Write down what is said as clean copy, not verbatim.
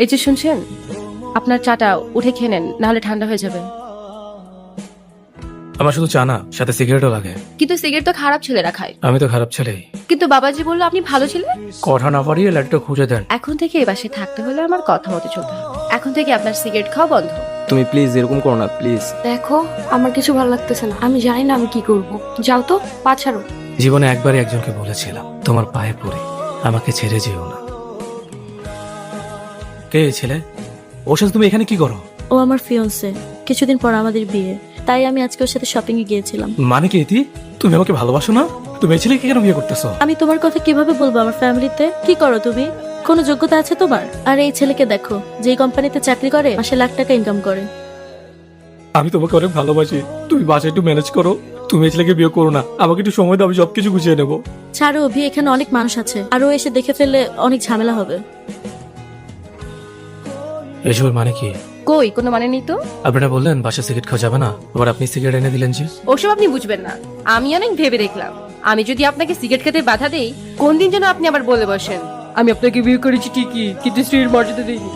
এই যে শুনছেন, আপনার চাটা উঠে খেয়ে নেন, নাহলে ঠান্ডা হয়ে যাবে। আমার শুধু চা না, সাথে সিগারেটও লাগে। কিন্তু সিগারেট তো খারাপ ছেলেরা খায়। আমি তো খারাপ ছেলেই। কিন্তু বাবাজি বললো আপনি ভালো ছিলেন। কথা না পারিয়ে লাইটটা খুঁজে দেন। এখন থেকে এই বাসায় থাকতে হলে আমার কথা মতো চলতে হবে। এখন থেকে আপনার সিগারেট খাওয়া বন্ধ। তুমি প্লিজ এরকম করো না, প্লিজ। দেখো, আমার কিছু ভালো লাগতেছে না, আমি জানি না আমি কি করব। যাও তো, পা ছাড়ো। জীবনে একবারই একজনকে বলেছিলাম, তোমার পায়ে পড়ে আমাকে ছেড়ে যেও না। কে এই ছেলে? ওর সাথে তুমি এখানে কি করো? ও আমার ফিয়ন্সে, কিছুদিন পর আমাদের বিয়ে, তাই আমি আজকে ওর সাথে শপিং এ গিয়েছিলাম। মানে কি ইতি? তুমি আমাকে ভালোবাসো না? তুমি এই ছেলেকে কেন বিয়ে করতেছো? আমি তোমার কথা কিভাবে বলবো আমার ফ্যামিলিতে? কি করো তুমি? কোনো যোগ্যতা আছে তোমার? আর এই ছেলেকে দেখো, যেই কোম্পানিতে চাকরি করে মাসে লাখ টাকা ইনকাম করে। আমি তোমাকে অনেক ভালোবাসি, তুমি বাসায় একটু ম্যানেজ করো। তুমি এই ছেলেকে বিয়ে করো না, আমাকে একটু সময় দাও, আমি সবকিছু গুছিয়ে নেবো। ছাড়ো অভি, এখানে অনেক মানুষ আছে, আর ও এসে দেখে ফেললে অনেক ঝামেলা হবে। এসবের মানে কি? কই, কোনো মানে নেই তো। আপনারা বললেন বাসায় সিগারেট খাওয়া যাবে না, আবার আপনি সিগারেট এনে দিলেন যে। ওসব আপনি বুঝবেন না। আমি অনেক ভেবে দেখলাম, আমি যদি আপনাকে সিগারেট খেতে বাধা দেই, কোন দিন যেন আপনি আবার বলে বসেন আমি আপনাকে বিয়ে করেছি ঠিকই, কিন্তু স্ত্রীর মর্যাদা দিইনি।